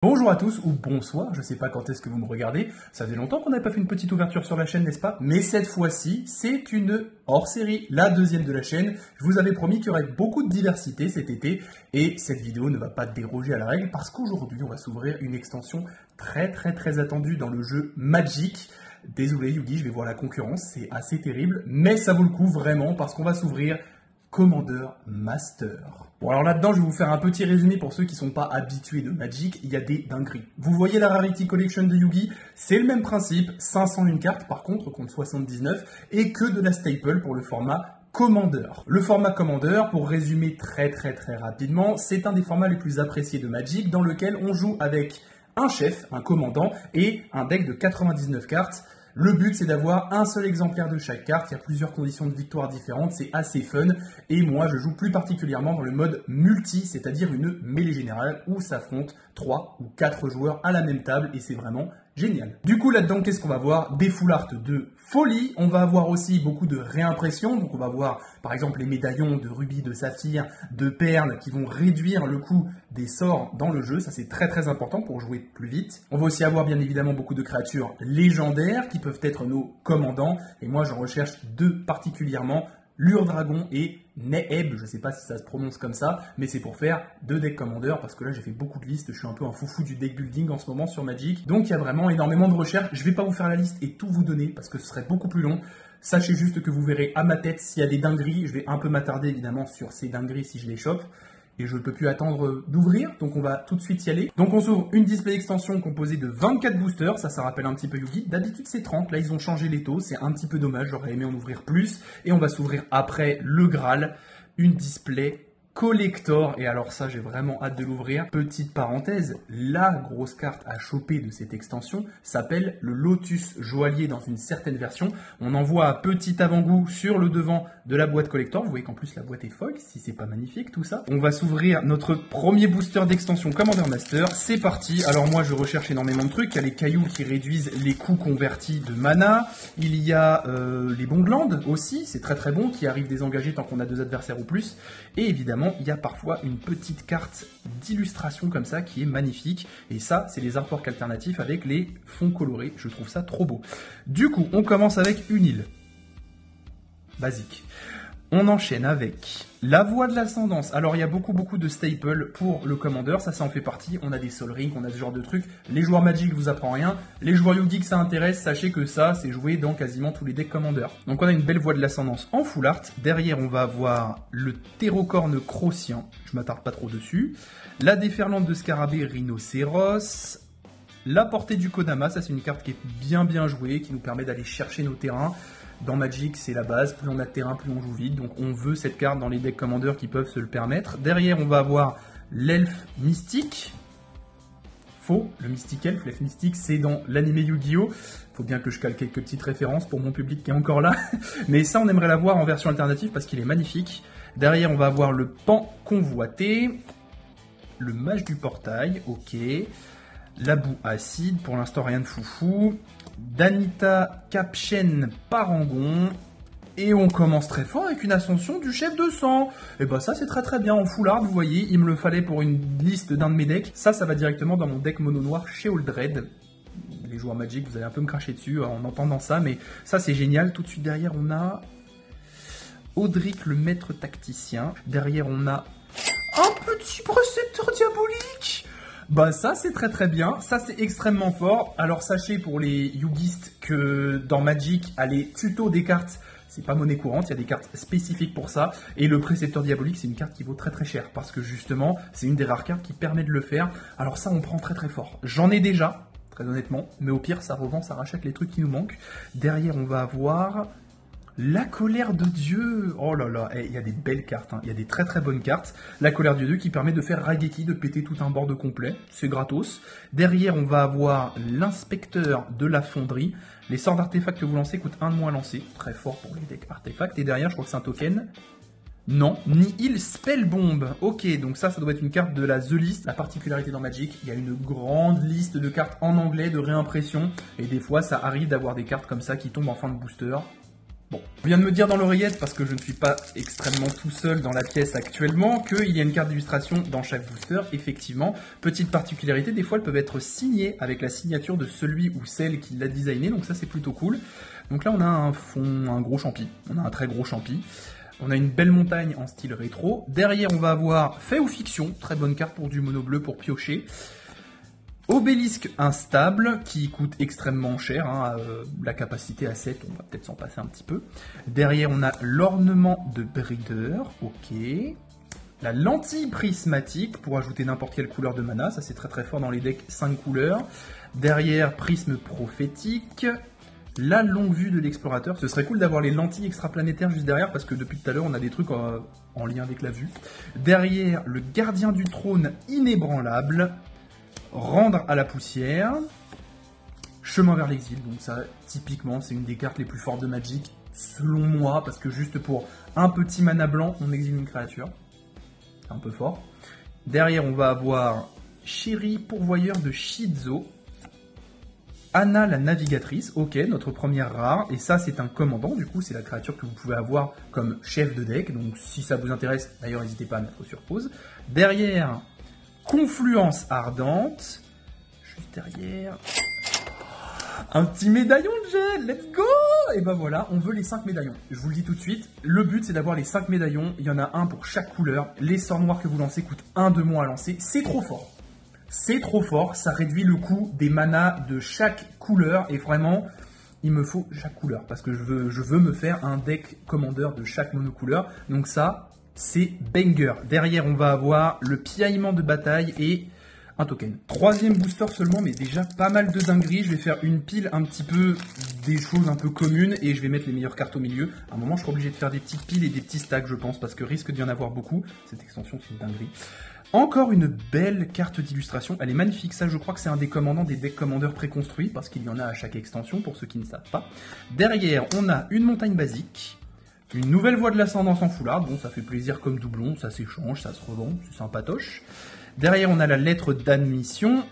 Bonjour à tous, ou bonsoir, je sais pas quand est-ce que vous me regardez, ça fait longtemps qu'on n'avait pas fait une petite ouverture sur la chaîne, n'est-ce pas? Mais cette fois-ci, c'est une hors-série, la deuxième de la chaîne. Je vous avais promis qu'il y aurait beaucoup de diversité cet été, et cette vidéo ne va pas déroger à la règle, parce qu'aujourd'hui, on va s'ouvrir une extension très attendue dans le jeu Magic. Désolé Yugi, je vais voir la concurrence, c'est assez terrible, mais ça vaut le coup vraiment, parce qu'on va s'ouvrir Commander Master. Bon alors là-dedans, je vais vous faire un petit résumé pour ceux qui ne sont pas habitués de Magic, il y a des dingueries. Vous voyez la Rarity Collection de Yugi, c'est le même principe, 501 cartes par contre, contre 79, et que de la Staple pour le format Commander. Le format Commander, pour résumer très rapidement, c'est un des formats les plus appréciés de Magic, dans lequel on joue avec un chef, un commandant, et un deck de 99 cartes. Le but, c'est d'avoir un seul exemplaire de chaque carte. Il y a plusieurs conditions de victoire différentes. C'est assez fun. Et moi, je joue plus particulièrement dans le mode multi, c'est-à-dire une mêlée générale où s'affrontent 3 ou 4 joueurs à la même table. Et c'est vraiment génial. Du coup, là-dedans, qu'est-ce qu'on va voir? Des full art de folie. On va avoir aussi beaucoup de réimpression. Donc, on va voir, par exemple, les médaillons de rubis, de saphir, de perles qui vont réduire le coût des sorts dans le jeu. Ça, c'est très important pour jouer plus vite. On va aussi avoir, bien évidemment, beaucoup de créatures légendaires qui peuvent être nos commandants. Et moi, j'en recherche deux particulièrement. Lure-Dragon et Neheb, je ne sais pas si ça se prononce comme ça, mais c'est pour faire deux decks commandeurs, parce que là j'ai fait beaucoup de listes, je suis un peu un foufou du deck building en ce moment sur Magic, donc il y a vraiment énormément de recherches. Je ne vais pas vous faire la liste et tout vous donner, parce que ce serait beaucoup plus long. Sachez juste que vous verrez à ma tête s'il y a des dingueries, je vais un peu m'attarder évidemment sur ces dingueries si je les chope. Et je ne peux plus attendre d'ouvrir, donc on va tout de suite y aller. Donc on s'ouvre une display extension composée de 24 boosters, ça rappelle un petit peu Yugi. D'habitude c'est 30, là ils ont changé les taux, c'est un petit peu dommage, j'aurais aimé en ouvrir plus. Et on va s'ouvrir après le Graal, une display collector, et alors ça j'ai vraiment hâte de l'ouvrir. Petite parenthèse, la grosse carte à choper de cette extension s'appelle le Lotus Joaillier dans une certaine version. On en voit un petit avant-goût sur le devant de la boîte collector. Vous voyez qu'en plus la boîte est folle, si c'est pas magnifique tout ça. On va s'ouvrir notre premier booster d'extension Commander Master. C'est parti. Alors moi je recherche énormément de trucs. Il y a les cailloux qui réduisent les coûts convertis de mana. Il y a les bons glandes aussi, c'est très bon, qui arrivent désengagés tant qu'on a 2 adversaires ou plus. Et évidemment, il y a parfois une petite carte d'illustration comme ça qui est magnifique. Et ça, c'est les artworks alternatifs avec les fonds colorés. Je trouve ça trop beau. Du coup, on commence avec une île. Basique. On enchaîne avec la voie de l'ascendance. Alors, il y a beaucoup de staples pour le Commander. Ça en fait partie. On a des Sol Ring, on a ce genre de trucs. Les joueurs Magic, je vous apprends rien. Les joueurs Yugi que ça intéresse, sachez que ça, c'est joué dans quasiment tous les decks Commander. Donc, on a une belle voie de l'ascendance en full art. Derrière, on va avoir le Terrocorne Crocien. Je m'attarde pas trop dessus. La déferlante de Scarabée Rhinocéros. La portée du Kodama. Ça, c'est une carte qui est bien jouée, qui nous permet d'aller chercher nos terrains. Dans Magic, c'est la base, plus on a de terrain, plus on joue vite, donc on veut cette carte dans les decks Commander qui peuvent se le permettre. Derrière, on va avoir l'elfe mystique. Faux, le mystique elfe, l'elfe mystique, c'est dans l'anime Yu-Gi-Oh! Faut bien que je cale quelques petites références pour mon public qui est encore là. Mais ça, on aimerait l'avoir en version alternative parce qu'il est magnifique. Derrière, on va avoir le pan convoité. Le mage du portail, ok. La boue acide, pour l'instant rien de foufou. Danita Capchen Parangon. Et on commence très fort avec une ascension du chef de sang. Et bah ça c'est très bien en full art, vous voyez, il me le fallait pour une liste d'un de mes decks. Ça va directement dans mon deck mono noir chez Oldred. Les joueurs Magic, vous allez un peu me cracher dessus en entendant ça, mais ça c'est génial. Tout de suite derrière on a Audric le maître tacticien. Derrière on a un petit précepteur diabolique. Bah ça c'est très bien, ça c'est extrêmement fort. Alors sachez pour les yugistes que dans Magic, les tutos des cartes, c'est pas monnaie courante, il y a des cartes spécifiques pour ça. Et le précepteur diabolique, c'est une carte qui vaut très cher, parce que justement, c'est une des rares cartes qui permet de le faire. Alors ça, on prend très fort. J'en ai déjà, très honnêtement, mais au pire, ça revend, ça rachète les trucs qui nous manquent. Derrière, on va avoir la colère de Dieu. Oh là là, il y a des belles cartes, hein. Il y a des très bonnes cartes. La colère de Dieu qui permet de faire Raigeki, de péter tout un board complet, c'est gratos. Derrière, on va avoir l'inspecteur de la fonderie. Les sorts d'artefacts que vous lancez coûtent 1 de moins à lancer, très fort pour les decks artefacts. Et derrière, je crois que c'est un token. Non, Nihil Spellbomb. Ok, donc ça doit être une carte de la The List. La particularité dans Magic, il y a une grande liste de cartes en anglais, de réimpression. Et des fois, ça arrive d'avoir des cartes comme ça qui tombent en fin de booster. Bon, on vient de me dire dans l'oreillette, parce que je ne suis pas extrêmement tout seul dans la pièce actuellement, qu'il y a une carte d'illustration dans chaque booster, effectivement. Petite particularité, des fois elles peuvent être signées avec la signature de celui ou celle qui l'a designé, donc ça c'est plutôt cool. Donc là on a un fond, un gros champi, on a un très gros champi. On a une belle montagne en style rétro. Derrière on va avoir fait ou fiction, très bonne carte pour du mono bleu pour piocher. Obélisque instable qui coûte extrêmement cher, hein, la capacité à 7, on va peut-être s'en passer un petit peu. Derrière on a l'ornement de Breeder, ok. La lentille prismatique pour ajouter n'importe quelle couleur de mana, ça c'est très très fort dans les decks 5 couleurs. Derrière prisme prophétique. La longue vue de l'explorateur, ce serait cool d'avoir les lentilles extraplanétaires juste derrière parce que depuis tout à l'heure on a des trucs en lien avec la vue. Derrière le gardien du trône inébranlable. Rendre à la poussière, chemin vers l'exil, donc ça typiquement c'est une des cartes les plus fortes de Magic, selon moi, parce que juste pour un petit mana blanc, on exile une créature, c'est un peu fort. Derrière on va avoir Chéri, pourvoyeur de Shizo, Anna la navigatrice, ok, notre première rare, et ça c'est un commandant, du coup c'est la créature que vous pouvez avoir comme chef de deck, donc si ça vous intéresse, d'ailleurs n'hésitez pas à mettre sur pause. Derrière, Confluence ardente, juste derrière, un petit médaillon de gel, let's go! Et ben voilà, on veut les 5 médaillons. Je vous le dis tout de suite, le but c'est d'avoir les 5 médaillons, il y en a un pour chaque couleur. Les sorts noirs que vous lancez coûtent 1 de moins à lancer, c'est trop fort. C'est trop fort, ça réduit le coût des manas de chaque couleur, et vraiment, il me faut chaque couleur, parce que je veux me faire un deck commandeur de chaque monocouleur, donc ça... c'est banger. Derrière, on va avoir le piaillement de bataille et un token. Troisième booster seulement, mais déjà pas mal de dingueries. Je vais faire une pile un petit peu des choses un peu communes et je vais mettre les meilleures cartes au milieu. À un moment, je serai obligé de faire des petites piles et des petits stacks, je pense, parce que risque d'y en avoir beaucoup. Cette extension, c'est une dinguerie. Encore une belle carte d'illustration. Elle est magnifique. Ça, je crois que c'est un des commandants des decks commandeurs préconstruits, parce qu'il y en a à chaque extension, pour ceux qui ne savent pas. Derrière, on a une montagne basique. Une nouvelle voie de l'ascendance en foulard, bon ça fait plaisir comme doublon, ça s'échange, ça se revend, c'est sympatoche. Derrière on a la lettre d'admission,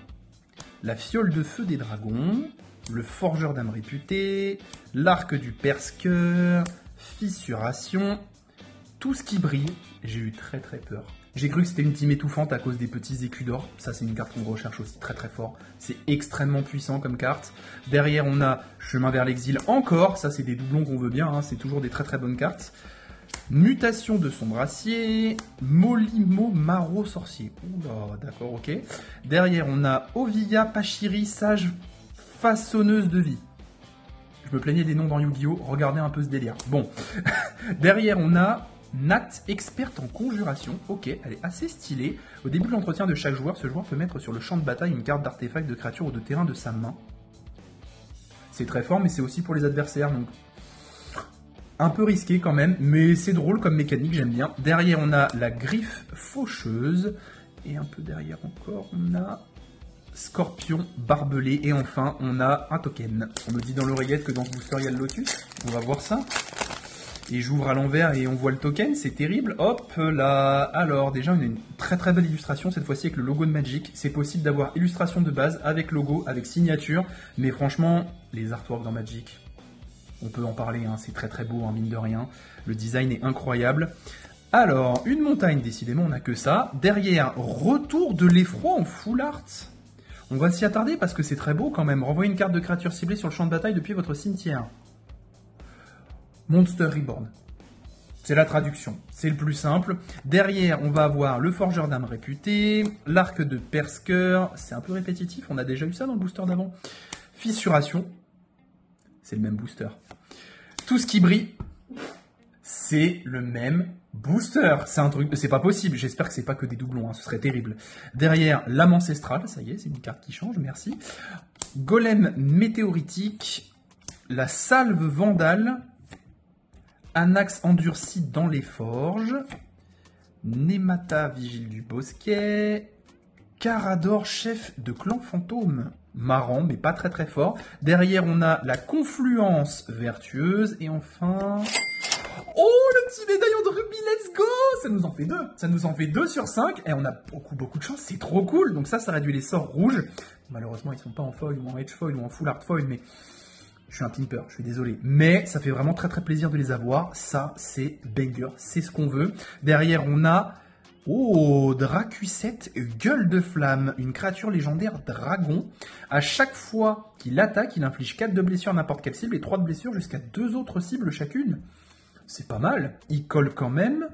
la fiole de feu des dragons, le forgeur d'âme réputée, l'arc du perce-cœur, fissuration, tout ce qui brille, j'ai eu très très peur. J'ai cru que c'était une team étouffante à cause des petits écus d'or. Ça, c'est une carte qu'on recherche aussi très très fort. C'est extrêmement puissant comme carte. Derrière, on a Chemin vers l'exil encore. Ça, c'est des doublons qu'on veut bien. Hein. C'est toujours des très très bonnes cartes. Mutation de son brassier. Molimo Maro sorcier. Oula, d'accord, ok. Derrière, on a Ovia Pachiri, sage façonneuse de vie. Je me plaignais des noms dans Yu-Gi-Oh! Regardez un peu ce délire. Bon. Derrière, on a Nat, experte en conjuration. Ok, elle est assez stylée. Au début de l'entretien de chaque joueur, ce joueur peut mettre sur le champ de bataille une carte d'artefact, de créature ou de terrain de sa main. C'est très fort, mais c'est aussi pour les adversaires, donc un peu risqué quand même, mais c'est drôle comme mécanique, j'aime bien. Derrière, on a la griffe faucheuse, et un peu derrière encore, on a Scorpion barbelé, et enfin, on a un token. On me dit dans l'oreillette que dans ce booster, il y a le Lotus. On va voir ça. Et j'ouvre à l'envers et on voit le token, c'est terrible. Hop là. Alors déjà on a une très très belle illustration cette fois-ci avec le logo de Magic. C'est possible d'avoir illustration de base avec logo, avec signature. Mais franchement, les artworks dans Magic, on peut en parler, hein, c'est très très beau, hein, mine de rien. Le design est incroyable. Alors, une montagne, décidément on n'a que ça. Derrière, retour de l'effroi en full art. On va s'y attarder parce que c'est très beau quand même. Renvoyez une carte de créature ciblée sur le champ de bataille depuis votre cimetière. Monster Reborn. C'est la traduction, c'est le plus simple. Derrière, on va avoir le forgeur d'âme réputé, l'arc de perce-cœur, c'est un peu répétitif, on a déjà eu ça dans le booster d'avant. Fissuration, c'est le même booster. Tout ce qui brille, c'est le même booster. C'est un truc, c'est pas possible, j'espère que c'est pas que des doublons, hein, ce serait terrible. Derrière, l'âme ancestrale, ça y est, c'est une carte qui change, merci. Golem météoritique, la salve vandale, Anax endurci dans les forges, Nemata vigile du bosquet, Carador chef de clan fantôme. Marrant, mais pas très très fort. Derrière, on a la confluence vertueuse. Et enfin... oh, le petit médaillon de rubis, let's go! Ça nous en fait 2. Ça nous en fait 2 sur 5. Et on a beaucoup de chance. C'est trop cool. Donc ça réduit les sorts rouges. Malheureusement, ils sont pas en foil ou en edge foil ou en full art foil, mais... Je suis un pimper, je suis désolé. Mais ça fait vraiment très très plaisir de les avoir. Ça, c'est banger, c'est ce qu'on veut. Derrière, on a... Oh, Dracucette, gueule de flamme, une créature légendaire dragon. À chaque fois qu'il attaque, il inflige 4 de blessures à n'importe quelle cible et 3 de blessures jusqu'à 2 autres cibles chacune. C'est pas mal. Il colle quand même...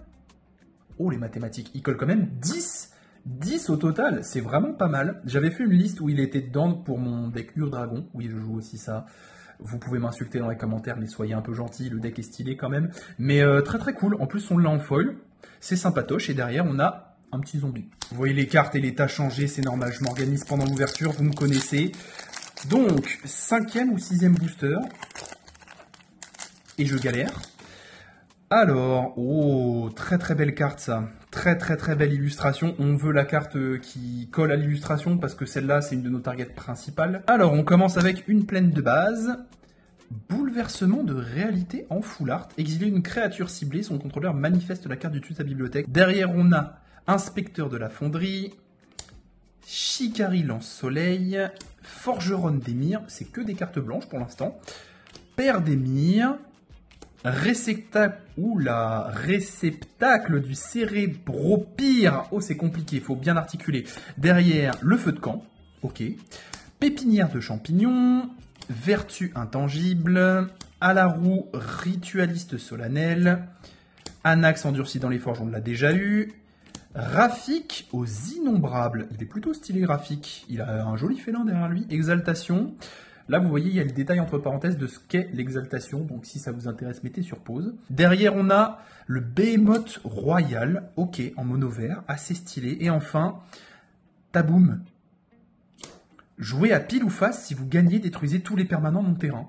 Oh, les mathématiques. Il colle quand même 10. 10 au total. C'est vraiment pas mal. J'avais fait une liste où il était dedans pour mon deck Ur-Dragon. Oui, je joue aussi ça. Vous pouvez m'insulter dans les commentaires, mais soyez un peu gentils. Le deck est stylé quand même. Mais très très cool. En plus, on l'a en foil. C'est sympatoche. Et derrière, on a un petit zombie. Vous voyez les cartes et l'état changé. C'est normal. Je m'organise pendant l'ouverture. Vous me connaissez. Donc, 5e ou 6e booster. Et je galère. Alors, oh, très très belle carte ça. Très très très belle illustration. On veut la carte qui colle à l'illustration parce que celle-là c'est une de nos targets principales. Alors, on commence avec une plaine de base. Bouleversement de réalité en full art. Exiler une créature ciblée, son contrôleur manifeste la carte du dessus de sa bibliothèque. Derrière, on a Inspecteur de la fonderie, Shikari lance-soleil, Forgeronne d'émir, c'est que des cartes blanches pour l'instant. Père d'émir. Réceptacle du cérébropire. Oh, c'est compliqué, il faut bien articuler. Derrière, le feu de camp. Ok. Pépinière de champignons. Vertu intangible. À la roue, ritualiste solennel. Anax endurci dans les forges, on l'a déjà eu. Rafik aux innombrables. Il est plutôt stylé, Rafik. Il a un joli félin derrière lui. Exaltation. Là, vous voyez, il y a le détail entre parenthèses de ce qu'est l'exaltation. Donc, si ça vous intéresse, mettez sur pause. Derrière, on a le Behemoth Royal. Ok, en mono vert, assez stylé. Et enfin, Taboum. Jouez à pile ou face. Si vous gagnez, détruisez tous les permanents de mon terrain.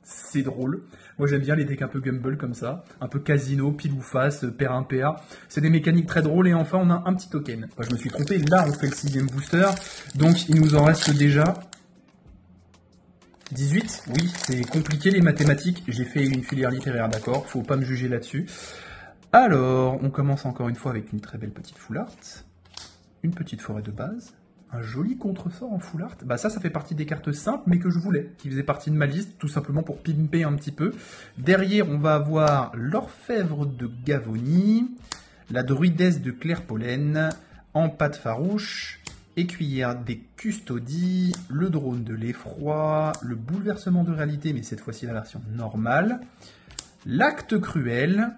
C'est drôle. Moi, j'aime bien les decks un peu Gumball comme ça. Un peu casino, pile ou face, pair impair. C'est des mécaniques très drôles. Et enfin, on a un petit token. Enfin, je me suis trompé. Là, on fait le 6e booster. Donc, il nous en reste déjà... 18, oui, c'est compliqué les mathématiques, j'ai fait une filière littéraire, d'accord, faut pas me juger là-dessus. Alors, on commence encore une fois avec une très belle petite full art, une petite forêt de base, un joli contrefort en full art. Bah ça fait partie des cartes simples, mais que je voulais, qui faisaient partie de ma liste, tout simplement pour pimper un petit peu. Derrière, on va avoir l'orfèvre de Gavonie, la druidesse de Clairpollen, empate farouche, Écuyère des custodies, le drone de l'effroi, le bouleversement de réalité, mais cette fois-ci la version normale, l'acte cruel,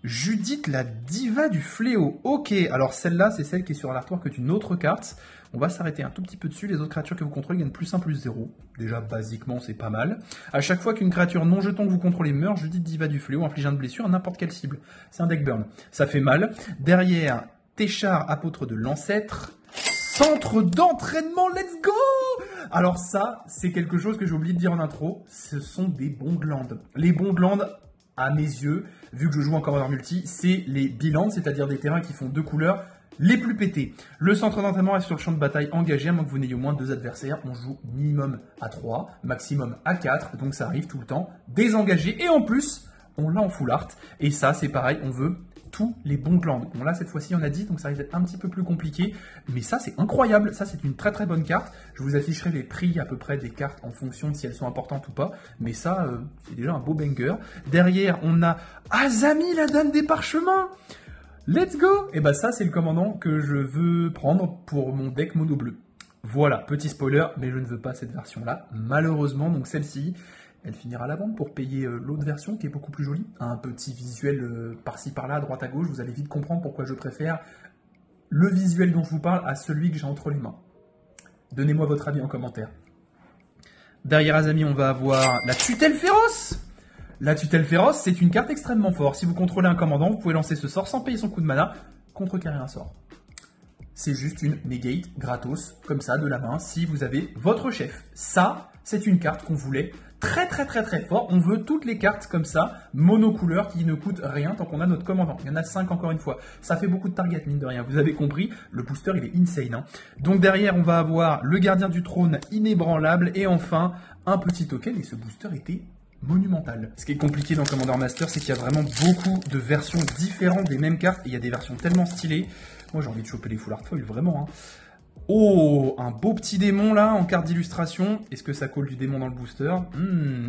Judith la diva du fléau. Ok, alors celle-là, c'est celle qui est sur l'artwork d'une autre carte. On va s'arrêter un tout petit peu dessus. Les autres créatures que vous contrôlez gagnent +1, +0. Déjà, basiquement, c'est pas mal. À chaque fois qu'une créature non jeton que vous contrôlez meurt, Judith diva du fléau inflige un de blessure à n'importe quelle cible. C'est un deck burn. Ça fait mal. Derrière, Téchar, apôtre de l'ancêtre. Centre d'entraînement, let's go! Alors ça, c'est quelque chose que j'ai oublié de dire en intro, ce sont des bondlands. Les bondlands, à mes yeux, vu que je joue en Commander Multi, c'est les bilands, c'est-à-dire des terrains qui font 2 couleurs les plus pétés. Le centre d'entraînement est sur le champ de bataille engagé, à moins que vous n'ayez au moins 2 adversaires. On joue minimum à 3, maximum à 4, donc ça arrive tout le temps désengagé. Et en plus, on l'a en full art, et ça, c'est pareil, on veut... tous les bons clans. Bon là cette fois-ci on a 10, donc ça risque d'être un petit peu plus compliqué, mais ça c'est incroyable, ça c'est une très très bonne carte. Je vous afficherai les prix à peu près des cartes en fonction de si elles sont importantes ou pas, mais ça c'est déjà un beau banger. Derrière on a Azami, la dame des parchemins. Let's go. Et bah ça c'est le commandant que je veux prendre pour mon deck mono bleu. Voilà, petit spoiler, mais je ne veux pas cette version là, malheureusement. Donc celle-ci, elle finira à la vente pour payer l'autre version qui est beaucoup plus jolie. Un petit visuel par-ci par-là, à droite à gauche. Vous allez vite comprendre pourquoi je préfère le visuel dont je vous parle à celui que j'ai entre les mains. Donnez-moi votre avis en commentaire. Derrière Azami, on va avoir la tutelle féroce. La tutelle féroce, c'est une carte extrêmement forte. Si vous contrôlez un commandant, vous pouvez lancer ce sort sans payer son coup de mana, contrecarrer un sort. C'est juste une negate gratos, comme ça, de la main, si vous avez votre chef. Ça, c'est une carte qu'on voulait très très très très fort. On veut toutes les cartes comme ça, monocouleurs, qui ne coûtent rien tant qu'on a notre commandant. Il y en a 5 encore une fois. Ça fait beaucoup de target, mine de rien. Vous avez compris, le booster, il est insane. Hein. Donc derrière, on va avoir le gardien du trône inébranlable et enfin, un petit token. Et ce booster était monumental. Ce qui est compliqué dans Commander Master, c'est qu'il y a vraiment beaucoup de versions différentes des mêmes cartes. Et il y a des versions tellement stylées. Moi, j'ai envie de choper les full art foil, vraiment. Hein. Oh, un beau petit démon là, en carte d'illustration. Est-ce que ça colle du démon dans le booster?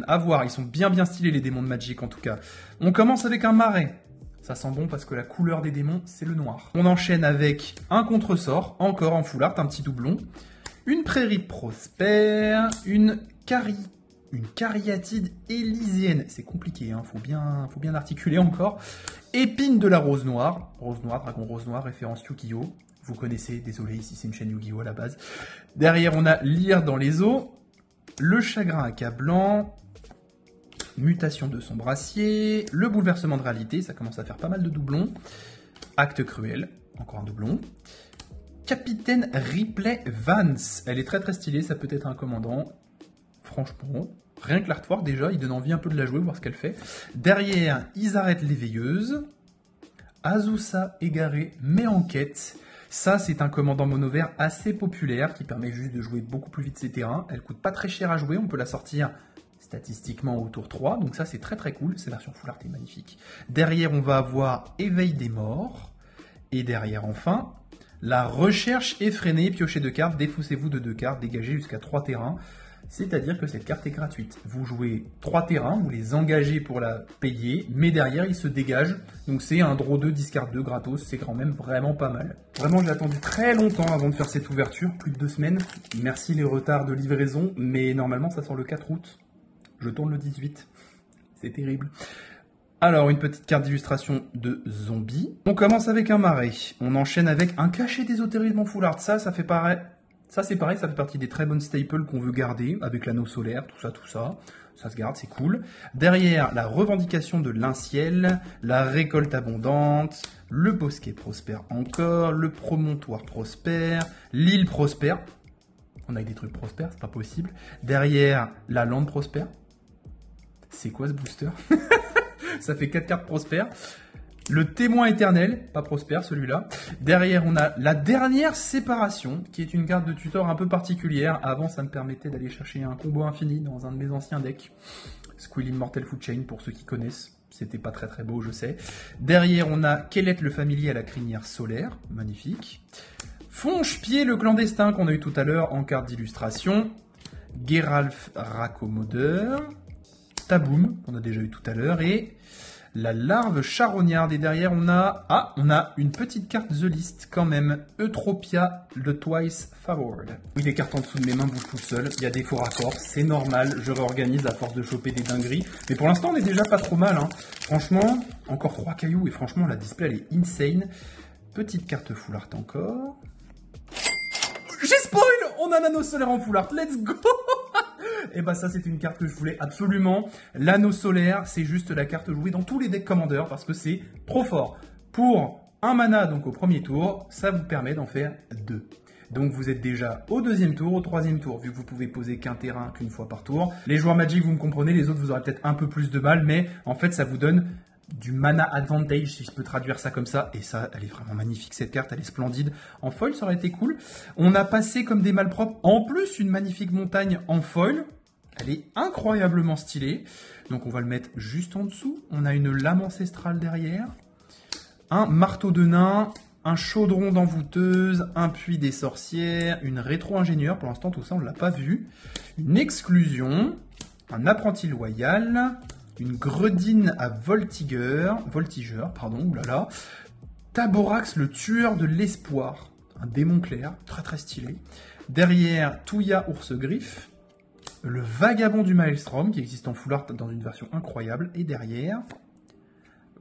À voir, ils sont bien stylés les démons de Magic en tout cas. On commence avec un marais. Ça sent bon parce que la couleur des démons, c'est le noir. On enchaîne avec un contresort, encore en full art, un petit doublon. Une prairie prospère, une cariatide élysienne. C'est compliqué, hein, faut bien articuler encore. Épine de la rose noire, dragon rose noir, référence Yu-Gi-Oh! Vous connaissez, désolé, ici c'est une chaîne Yu-Gi-Oh! À la base. Derrière, on a Lyre dans les eaux, le chagrin accablant, mutation de son brassier, le bouleversement de réalité, ça commence à faire pas mal de doublons. Acte cruel, encore un doublon. Capitaine Ripley Vance, elle est très stylée, ça peut être un commandant. Franchement, rien que l'artwork déjà, il donne envie un peu de la jouer, voir ce qu'elle fait. Derrière, Isareth l'éveilleuse. Azusa égarée, mais en quête. Ça, c'est un commandant mono vert assez populaire qui permet juste de jouer beaucoup plus vite ses terrains. Elle coûte pas très cher à jouer, on peut la sortir statistiquement au tour 3, donc ça c'est très cool, cette version full art est magnifique. Derrière, on va avoir Éveil des morts. Et derrière, enfin, la recherche effrénée, piocher 2 cartes, défaussez-vous de 2 cartes, dégagez jusqu'à 3 terrains. C'est-à-dire que cette carte est gratuite. Vous jouez 3 terrains, vous les engagez pour la payer, mais derrière, ils se dégagent. Donc c'est un draw 2, discard 2 gratos, c'est quand même vraiment pas mal. Vraiment, j'ai attendu très longtemps avant de faire cette ouverture, plus de 2 semaines. Merci les retards de livraison, mais normalement, ça sort le 4 août. Je tourne le 18. C'est terrible. Alors, une petite carte d'illustration de zombie. On commence avec un marais. On enchaîne avec un cachet d'ésotérisme en full art. Ça fait pareil. Ça, c'est pareil, ça fait partie des très bonnes staples qu'on veut garder, avec l'anneau solaire, tout ça. Ça se garde, c'est cool. Derrière, la revendication de l'Inciel, la récolte abondante, le bosquet prospère encore, le promontoire prospère, l'île prospère. On a des trucs prospères, c'est pas possible. Derrière, la lande prospère. C'est quoi ce booster? Ça fait 4 cartes prospères. Le témoin éternel, pas prospère celui-là. Derrière, on a la dernière séparation, qui est une carte de tutor un peu particulière. Avant, ça me permettait d'aller chercher un combo infini dans un de mes anciens decks. Squilin Mortal Food Chain, pour ceux qui connaissent. C'était pas très beau, je sais. Derrière, on a Kellet le familier à la crinière solaire. Magnifique. Fonge-pied le clandestin qu'on a eu tout à l'heure en carte d'illustration. Geralf Raccommodeur. Taboum, qu'on a déjà eu tout à l'heure. Et la larve charognarde. Et derrière, on a une petite carte The List quand même. Eutropia, le Twice Favored. Oui, les cartes en dessous de mes mains bougent tout seul. Il y a des faux raccords, c'est normal. Je réorganise à force de choper des dingueries. Mais pour l'instant, on est déjà pas trop mal. Hein. Franchement, encore 3 cailloux. Et franchement, la display, elle est insane. Petite carte full art encore. J'ai spoil! On a l'anneau solaire en full art. Let's go! Et bah ça, c'est une carte que je voulais absolument. L'anneau solaire, c'est juste la carte jouée dans tous les decks Commander parce que c'est trop fort. Pour un mana, donc au premier tour, ça vous permet d'en faire 2. Donc vous êtes déjà au deuxième tour, au troisième tour, vu que vous pouvez poser qu'un terrain qu'une fois par tour. Les joueurs Magic, vous me comprenez, les autres, vous aurez peut-être un peu plus de mal, mais en fait, ça vous donne du mana advantage, si je peux traduire ça comme ça. Et ça, elle est vraiment magnifique, cette carte, elle est splendide. En foil, ça aurait été cool. On a passé comme des malpropres, en plus, une magnifique montagne en foil. Elle est incroyablement stylée. Donc on va le mettre juste en dessous. On a une lame ancestrale derrière. Un marteau de nain. Un chaudron d'envoûteuse. Un puits des sorcières. Une rétro-ingénieure. Pour l'instant, tout ça, on ne l'a pas vu. Une exclusion. Un apprenti loyal. Une gredine à voltigeur. Oulala. Taborax, le tueur de l'espoir. Un démon clair. Très stylé. Derrière, Touya, ours griffe. Le vagabond du Maelstrom, qui existe en full art dans une version incroyable. Et derrière,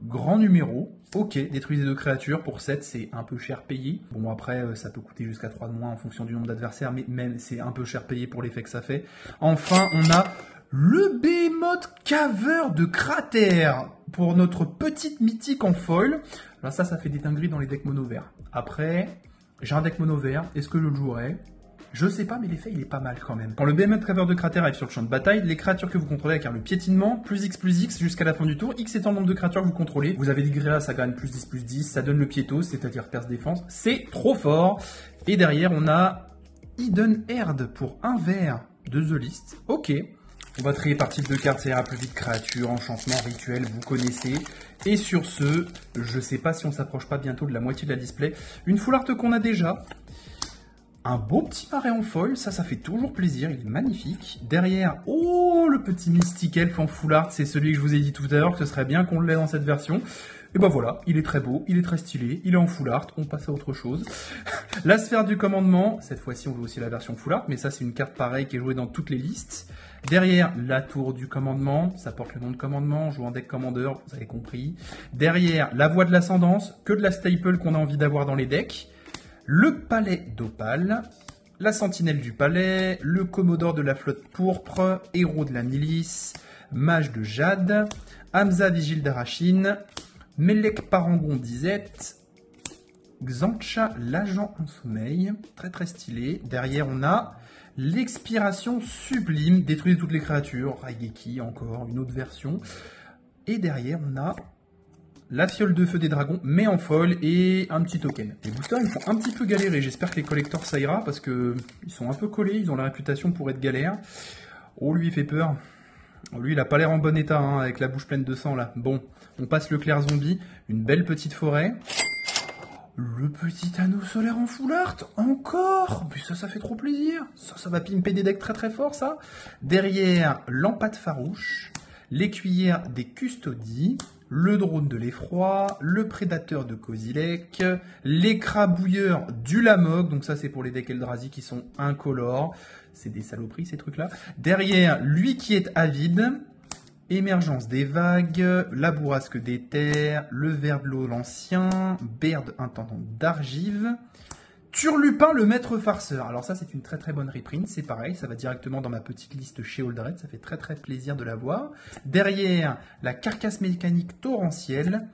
grand numéro. Ok, détruisez 2 créatures. Pour 7, c'est un peu cher payé. Bon, après, ça peut coûter jusqu'à 3 de moins en fonction du nombre d'adversaires, mais même c'est un peu cher payé pour l'effet que ça fait. Enfin, on a le Behemoth Caveur de Cratère pour notre petite mythique en foil. Alors ça fait des dingueries dans les decks mono verts. Après, j'ai un deck mono vert. Est-ce que je le jouerai ? Je sais pas, mais l'effet, il est pas mal quand même. Quand le Behemoth Caveur de Cratère arrive sur le champ de bataille, les créatures que vous contrôlez acquièrent le piétinement, plus X jusqu'à la fin du tour. X étant le nombre de créatures que vous contrôlez. Vous avez l'Igrea, ça gagne plus 10, ça donne le piétos, c'est-à-dire perce défense. C'est trop fort. Et derrière, on a Hidden Herd pour un vert de The List. Ok. On va trier par type de carte, ça ira plus vite. Créature, enchantement, rituel, vous connaissez. Et sur ce, je sais pas si on s'approche pas bientôt de la moitié de la display. Une full art qu'on a déjà. Un beau petit marais en foil, ça fait toujours plaisir, il est magnifique. Derrière, oh, le petit Mystic Elf en full art, c'est celui que je vous ai dit tout à l'heure, que ce serait bien qu'on l'ait dans cette version. Et ben voilà, il est très beau, il est très stylé, il est en full art, on passe à autre chose. La sphère du commandement, cette fois-ci on veut aussi la version full art, mais ça c'est une carte pareille qui est jouée dans toutes les listes. Derrière, la tour du commandement, ça porte le nom de commandement, joue en deck commander, vous avez compris. Derrière, la voie de l'ascendance, que de la staple qu'on a envie d'avoir dans les decks. Le palais d'Opale, la sentinelle du palais, le commodore de la flotte pourpre, héros de la milice, mage de jade, Hamza vigile d'Arachine, Melek parangon d'Izette, Xancha l'agent en sommeil, très très stylé. Derrière on a l'expiration sublime, détruire toutes les créatures, Raigeki encore, une autre version. Et derrière on a la fiole de feu des dragons, mais en foil, et un petit token. Les boosters, ils font un petit peu galérer. J'espère que les collectors, ça ira, parce que ils sont un peu collés, ils ont la réputation pour être galère. Oh, lui, il fait peur. Oh, lui, il a pas l'air en bon état, hein, avec la bouche pleine de sang, là. Bon, on passe le clair zombie, une belle petite forêt. Le petit anneau solaire en full art, encore. Mais ça fait trop plaisir. Ça va pimper des decks très très forts, ça. Derrière, l'empate farouche, l'écuyère des custodies, le drone de l'effroi, le prédateur de Kozilek, l'écrabouilleur du Lamog, donc ça c'est pour les decks Eldrazi qui sont incolores, c'est des saloperies ces trucs-là. Derrière, lui qui est avide, émergence des vagues, la bourrasque des terres, le Verblo l'ancien, Baird intendant d'Argive, Turlupin le maître farceur. Alors ça c'est une très très bonne reprint, c'est pareil, ça va directement dans ma petite liste chez Holdred, ça fait très très plaisir de la voir. Derrière, la carcasse mécanique torrentielle,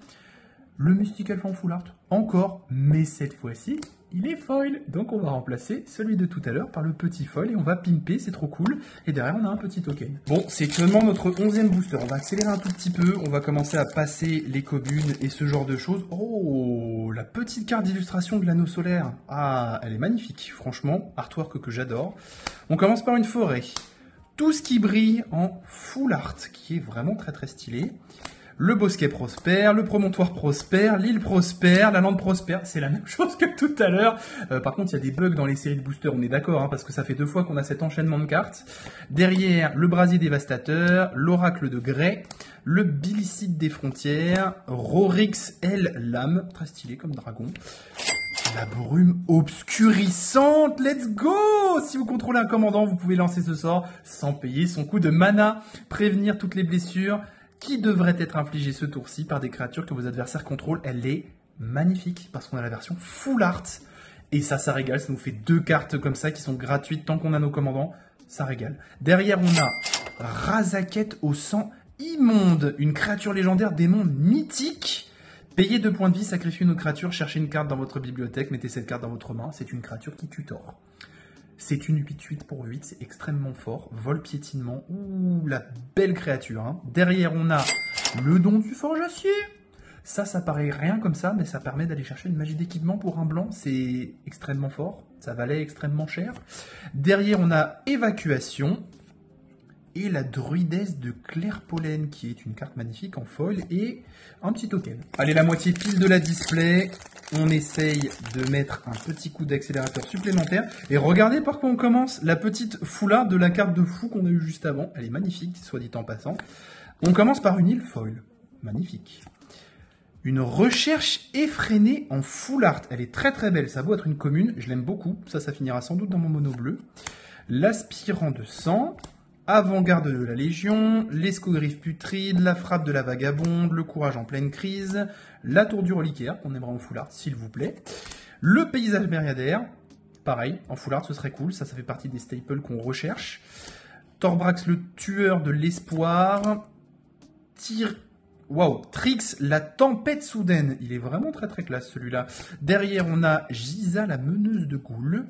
le Mystic Elf en full art, encore, mais cette fois-ci, il est foil. Donc on va remplacer celui de tout à l'heure par le petit foil et on va pimper, c'est trop cool. Et derrière on a un petit token. Bon, c'est actuellement notre 11e booster, on va accélérer un tout petit peu, on va commencer à passer les communes et ce genre de choses. Oh, la petite carte d'illustration de l'anneau solaire. Ah, elle est magnifique, franchement, artwork que j'adore. On commence par une forêt. Tout ce qui brille en full art, qui est vraiment très très stylé. Le bosquet prospère, le promontoire prospère, l'île prospère, la lande prospère, c'est la même chose que tout à l'heure. Par contre, il y a des bugs dans les séries de boosters, on est d'accord, hein, parce que ça fait 2 fois qu'on a cet enchaînement de cartes. Derrière, le brasier dévastateur, l'oracle de Grey, le bilicide des frontières, Rorix El Lame, très stylé comme dragon. La brume obscurissante, let's go! Si vous contrôlez un commandant, vous pouvez lancer ce sort sans payer son coût de mana, prévenir toutes les blessures qui devrait être infligée ce tour-ci par des créatures que vos adversaires contrôlent. Elle est magnifique parce qu'on a la version full art. Et ça régale. Ça nous fait 2 cartes comme ça qui sont gratuites tant qu'on a nos commandants. Ça régale. Derrière, on a Razaket au sang immonde. Une créature légendaire démon mythique. Payez 2 points de vie, sacrifiez une créature, cherchez une carte dans votre bibliothèque, mettez cette carte dans votre main. C'est une créature qui tutor. C'est une 8-8 pour 8, c'est extrêmement fort. Vol piétinement, ouh, la belle créature. Hein. Derrière, on a le don du forge-acier. Ça paraît rien comme ça, mais ça permet d'aller chercher une magie d'équipement pour un blanc. C'est extrêmement fort, ça valait extrêmement cher. Derrière, on a évacuation. Et la druidesse de Clairpollen, qui est une carte magnifique en foil, et un petit token. Allez, la moitié pile de la display. On essaye de mettre un petit coup d'accélérateur supplémentaire. Et regardez par quoi on commence. La petite foulard de la carte de fou qu'on a eue juste avant. Elle est magnifique, soit dit en passant. On commence par une île foil. Magnifique. Une recherche effrénée en full art. Elle est très très belle. Ça vaut être une commune. Je l'aime beaucoup. Ça finira sans doute dans mon mono bleu. L'aspirant de sang. Avant-garde de la Légion, l'escogriffe putride, la frappe de la vagabonde, le courage en pleine crise, la tour du reliquaire, qu'on aimerait en full art, s'il vous plaît, le paysage myriadaire, pareil, en full art, ce serait cool, ça fait partie des staples qu'on recherche, Torbrax, le tueur de l'espoir, Trix, la tempête soudaine, il est vraiment très très classe celui-là. Derrière, on a Giza, la meneuse de Ghoul,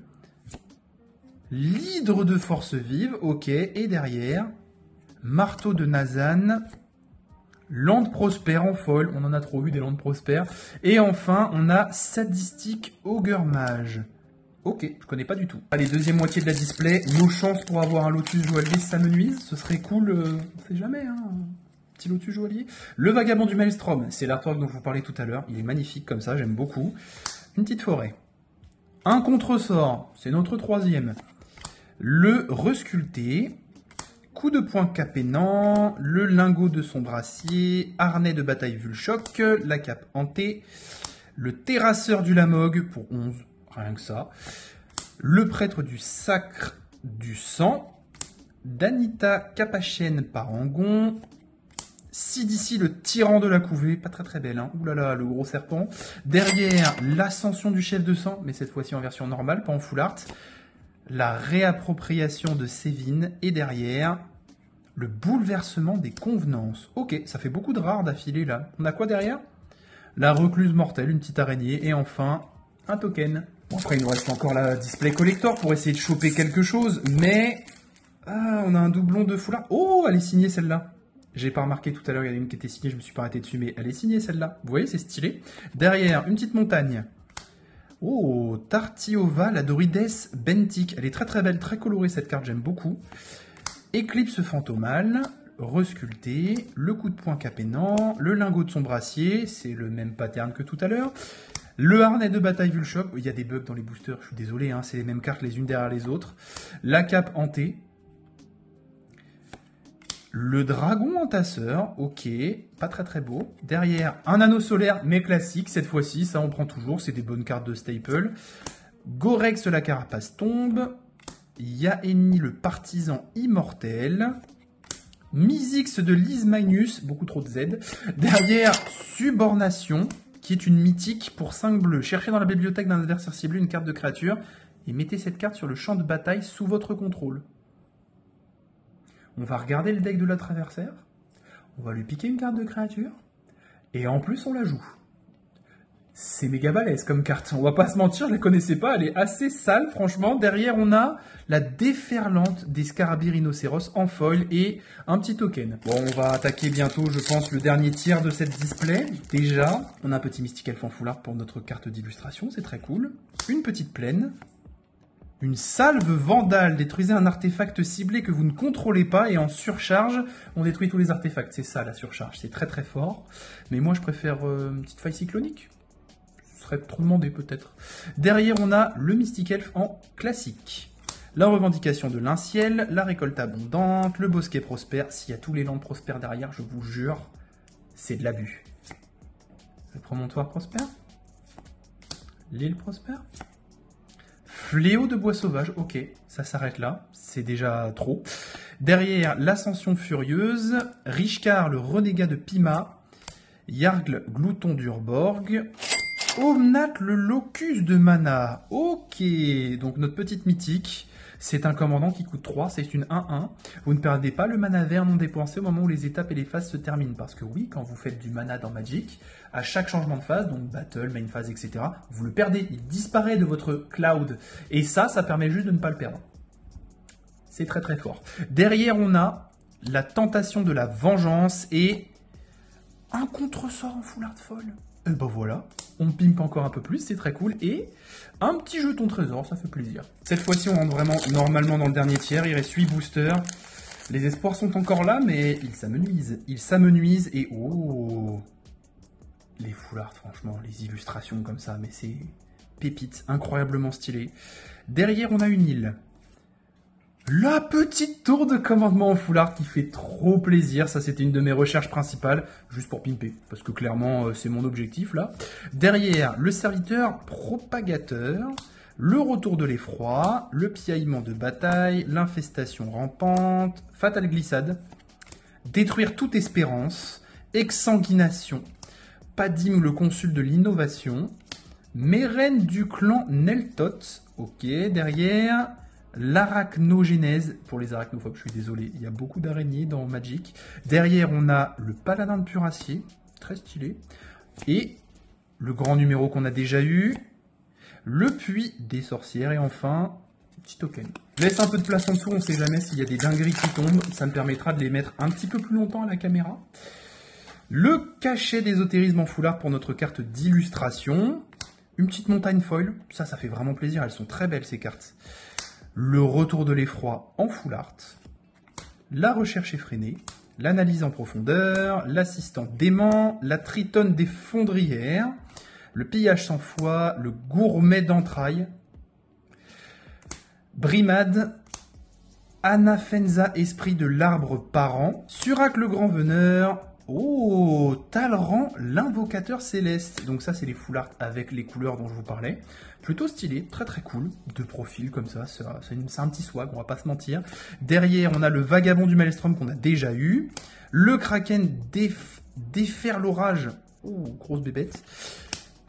l'hydre de force vive, ok, et derrière, marteau de Nazan, lande prospère en foil, on en a trop eu des landes prospères, et enfin, on a sadistique ogre mage. Ok, je connais pas du tout. Allez, deuxième moitié de la display, nos chances pour avoir un lotus joaillier s'amenuisent, ce serait cool, on sait jamais, hein, petit lotus joaillier. Le vagabond du Maelstrom, c'est l'artwork dont je vous parlais tout à l'heure, il est magnifique comme ça, j'aime beaucoup. Une petite forêt. Un contresort, c'est notre troisième. Le resculpté. Coup de poing capénant, le lingot de son brassier, harnais de bataille Vulchoc, la cape hantée, le terrasseur du Lamog pour 11, rien que ça, le prêtre du sacre du sang, Danita Capachienne Parangon, Sidici le tyran de la couvée, pas très belle, hein. Ouh là là, le gros serpent. Derrière, l'ascension du chef de sang, mais cette fois-ci en version normale, pas en full art. La réappropriation de Sévine et derrière, le bouleversement des convenances. Ok, ça fait beaucoup de rares d'affilée là. On a quoi derrière? La recluse mortelle, une petite araignée et enfin un token. Bon, après, il nous reste encore la display collector pour essayer de choper quelque chose, mais on a un doublon de foulard. Oh, elle est signée celle-là. J'ai pas remarqué tout à l'heure, il y en a une qui était signée, je me suis pas arrêté dessus, mais elle est signée celle-là. Vous voyez, c'est stylé. Derrière, une petite montagne. Oh, Tartiova, la Dorides Bentic. Elle est très belle, très colorée cette carte, j'aime beaucoup. Éclipse fantomale, resculpté, le coup de poing capénant, le lingot de son brassier, c'est le même pattern que tout à l'heure. Le harnais de bataille Vulchoc, il y a des bugs dans les boosters, je suis désolé, hein, c'est les mêmes cartes les unes derrière les autres. La cape hantée. Le dragon entasseur, ok, pas très beau. Derrière, un anneau solaire, mais classique, cette fois-ci, ça on prend toujours, c'est des bonnes cartes de staple. Gorex, la carapace tombe. Yaeni, le partisan immortel. Myzix de Lise Magnus, beaucoup trop de Z. Derrière, Subornation, qui est une mythique pour 5 bleus. Cherchez dans la bibliothèque d'un adversaire ciblé une carte de créature et mettez cette carte sur le champ de bataille sous votre contrôle. On va regarder le deck de notre adversaire, on va lui piquer une carte de créature, et en plus on la joue. C'est méga balèze comme carte, on va pas se mentir, je la connaissais pas, elle est assez sale franchement. Derrière on a la déferlante des scarabées rhinocéros en foil et un petit token. Bon, on va attaquer bientôt, je pense, le dernier tiers de cette display. Déjà, on a un petit Mystic Elf en full art pour notre carte d'illustration, c'est très cool. Une petite plaine. Une salve vandale, détruisez un artefact ciblé que vous ne contrôlez pas et en surcharge, on détruit tous les artefacts. C'est ça la surcharge, c'est très fort. Mais moi je préfère une petite faille cyclonique. Ce serait trop demandé peut-être. Derrière on a le Mystic Elf en classique. La revendication de l'Inciel, la récolte abondante, le bosquet prospère. S'il y a tous les landes prospères derrière, je vous jure, c'est de l'abus. Le promontoire prospère. L'île prospère. Fléau de bois sauvage, ok, ça s'arrête là, c'est déjà trop. Derrière, l'ascension furieuse, Richkar, le renégat de Pima, Yargl, glouton d'Urborg, Omnat, le locus de mana, ok, donc notre petite mythique, c'est un commandant qui coûte 3, c'est une 1-1. Vous ne perdez pas le mana vert non dépensé au moment où les étapes et les phases se terminent. Parce que oui, quand vous faites du mana dans Magic, à chaque changement de phase, donc battle, main phase, etc., vous le perdez, il disparaît de votre cloud. Et ça permet juste de ne pas le perdre. C'est très fort. Derrière, on a la tentation de la vengeance et un contresort en full art foil. Et ben voilà, on pimpe encore un peu plus, c'est très cool. Et un petit jeton trésor, ça fait plaisir. Cette fois-ci, on rentre vraiment normalement dans le dernier tiers. Il reste 8 boosters. Les espoirs sont encore là, mais ils s'amenuisent. Ils s'amenuisent et oh, les full art, franchement, les illustrations comme ça, mais c'est pépite, incroyablement stylé. Derrière, on a une île. La petite tour de commandement en full art qui fait trop plaisir. Ça, c'était une de mes recherches principales, juste pour pimper, parce que clairement, c'est mon objectif, là. Derrière, le serviteur propagateur, le retour de l'effroi, le piaillement de bataille, l'infestation rampante, fatale glissade, détruire toute espérance, exsanguination, Padim, le consul de l'innovation, Mérène du clan Neltot, ok, derrière... L'arachnogénèse, pour les arachnophobes, je suis désolé, il y a beaucoup d'araignées dans Magic. Derrière, on a le paladin de Puracier, très stylé. Et le grand numéro qu'on a déjà eu, le puits des sorcières. Et enfin, petit token. Je laisse un peu de place en dessous, on ne sait jamais s'il y a des dingueries qui tombent. Ça me permettra de les mettre un petit peu plus longtemps à la caméra. Le cachet d'ésotérisme en foulard pour notre carte d'illustration. Une petite montagne foil, ça fait vraiment plaisir, elles sont très belles ces cartes. Le retour de l'effroi en full art, la recherche effrénée, l'analyse en profondeur, l'assistant dément, la tritonne des fondrières, le pillage sans foi, le gourmet d'entrailles, Brimad, Anafenza, esprit de l'arbre parent, Surak le grand veneur, oh, Talran, l'invocateur céleste. Donc ça, c'est les full art avec les couleurs dont je vous parlais. Plutôt stylé, très très cool, de profil comme ça, c'est un petit swag, on va pas se mentir. Derrière, on a le vagabond du Maelstrom qu'on a déjà eu, le Kraken défaire l'orage, oh, grosse bébête,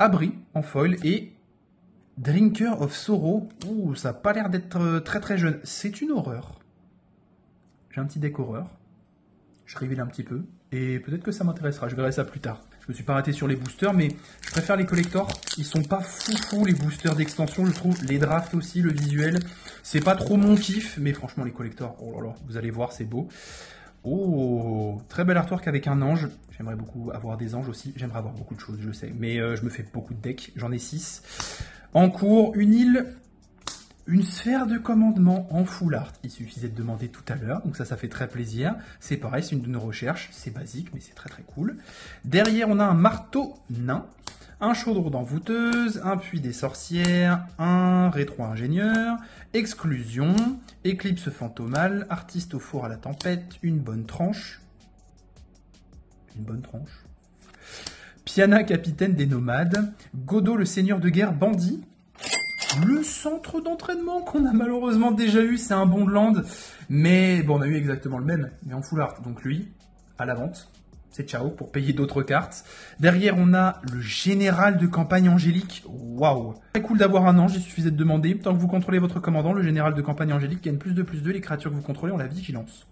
Abri en foil et Drinker of Sorrow, oh, ça a pas l'air d'être très très jeune, c'est une horreur. J'ai un petit deck horreur, je révèle un petit peu, et peut-être que ça m'intéressera, je verrai ça plus tard. Je me suis pas arrêté sur les boosters, mais je préfère les collectors. Ils sont pas foufou les boosters d'extension, je trouve. Les drafts aussi, le visuel, c'est pas trop mon kiff, mais franchement les collectors, oh là là, vous allez voir, c'est beau. Oh, très bel artwork avec un ange. J'aimerais beaucoup avoir des anges aussi. J'aimerais avoir beaucoup de choses, je sais, mais je me fais beaucoup de decks, j'en ai 6. En cours, une île. Une sphère de commandement en full art. Il suffisait de demander tout à l'heure, donc ça fait très plaisir. C'est pareil, c'est une de nos recherches, c'est basique, mais c'est très très cool. Derrière, on a un marteau nain, un chaudron d'envoûteuse, un puits des sorcières, un rétro-ingénieur, exclusion, éclipse fantomale, artiste au four à la tempête, une bonne tranche. Une bonne tranche. Piana, capitaine des nomades, Godot, le seigneur de guerre, bandit. Le centre d'entraînement qu'on a malheureusement déjà eu, c'est un bon de land. Mais bon, on a eu exactement le même, mais en full art. Donc lui, à la vente, c'est ciao pour payer d'autres cartes. Derrière, on a le général de campagne angélique. Waouh! Très cool d'avoir un ange, il suffisait de demander. Tant que vous contrôlez votre commandant, le général de campagne angélique gagne +2/+2. Les créatures que vous contrôlez ont la vigilance.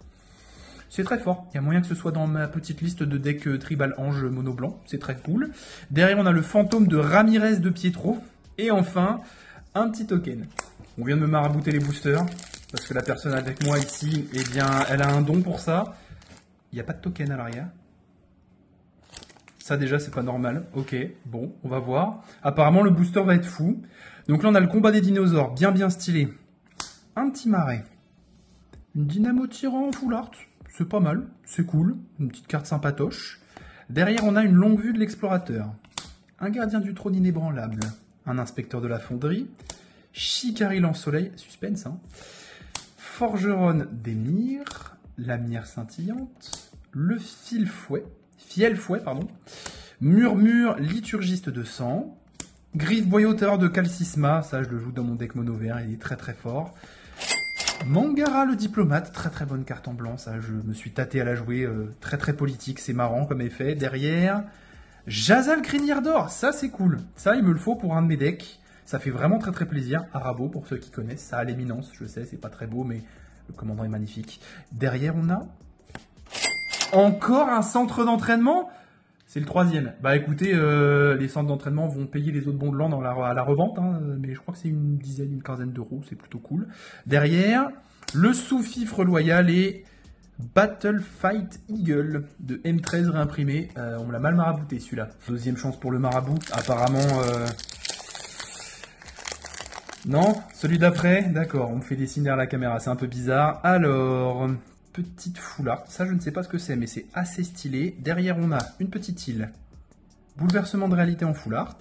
C'est très fort. Il y a moyen que ce soit dans ma petite liste de decks tribal ange mono blanc. C'est très cool. Derrière, on a le fantôme de Ramirez de Pietro. Et enfin, un petit token. On vient de me marabouter les boosters, parce que la personne avec moi ici, eh bien, elle a un don pour ça. Il n'y a pas de token à l'arrière. Ça déjà, c'est pas normal. Ok, bon, on va voir. Apparemment, le booster va être fou. Donc là, on a le combat des dinosaures, bien stylé. Un petit marais. Une dynamo tyran en full art. C'est pas mal, c'est cool. Une petite carte sympatoche. Derrière, on a une longue vue de l'explorateur. Un gardien du trône inébranlable. Un inspecteur de la fonderie, Chicari lance-soleil, suspense, hein. Forgeronne d'émir, lamière scintillante, le fiel-fouet, pardon, murmure liturgiste de sang, griffe boyauteur de calcisma, ça je le joue dans mon deck mono vert, il est très très fort. Mangara le diplomate, très très bonne carte en blanc, ça je me suis tâté à la jouer, très très politique, c'est marrant comme effet. Derrière, Jazal crinière d'or, ça c'est cool. Ça, il me le faut pour un de mes decks. Ça fait vraiment très très plaisir. Arabo, pour ceux qui connaissent, ça a l'éminence. Je sais, c'est pas très beau, mais le commandant est magnifique. Derrière, on a encore un centre d'entraînement. C'est le 3e. Bah écoutez, les centres d'entraînement vont payer les autres bons de land à la revente, hein, mais je crois que c'est une dizaine, une quinzaine d'euros. C'est plutôt cool. Derrière, le sous-fifre loyal et Battle Fight Eagle de M13 réimprimé. On me l'a mal marabouté celui-là. Deuxième chance pour le marabout. Apparemment... Non, celui d'après. D'accord, on me fait des signes derrière la caméra. C'est un peu bizarre. Alors, petite full art. Ça, je ne sais pas ce que c'est, mais c'est assez stylé. Derrière, on a une petite île. Bouleversement de réalité en full art.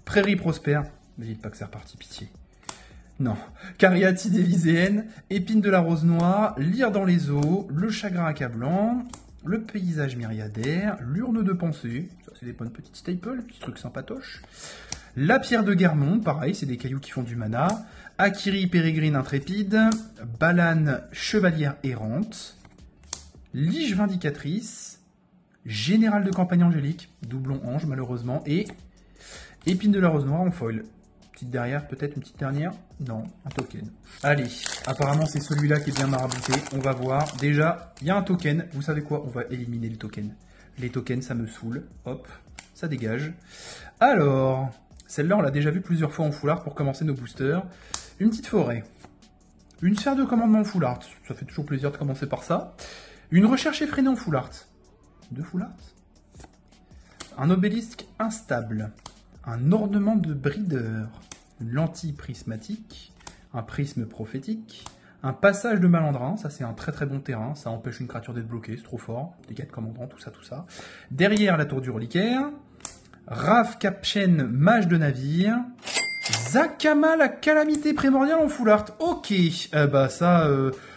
Prairie prospère. Ne dites pas que c'est reparti, pitié. Non. Cariatide élyséenne, épine de la rose noire, lire dans les eaux, le chagrin accablant, le paysage myriadaire, l'urne de pensée, ça c'est des bonnes petites staples, petits trucs sympatoches. La pierre de Guermont, pareil, c'est des cailloux qui font du mana. Akiri pérégrine intrépide, Balane chevalière errante, Lige vindicatrice, Général de campagne angélique, doublon ange malheureusement, et épine de la rose noire en foil. Petite derrière, peut-être une petite dernière? Non, un token. Allez, apparemment c'est celui-là qui est bien marabouté. On va voir. Déjà, il y a un token. Vous savez quoi? On va éliminer le token. Les tokens, ça me saoule. Hop, ça dégage. Alors, celle-là, on l'a déjà vu plusieurs fois en full art pour commencer nos boosters. Une petite forêt. Une sphère de commandement en full art. Ça fait toujours plaisir de commencer par ça. Une recherche effrénée en full art. Deux full art. Un obélisque instable. Un ornement de brideur. Une lentille prismatique, un prisme prophétique, un passage de malandrin, ça c'est un très très bon terrain, ça empêche une créature d'être bloquée, c'est trop fort, dégâts de commandant, tout ça. Derrière la tour du reliquaire, Raf Capchen, mage de navire, Zakama, la calamité primordiale en full art. Ok, bah ça,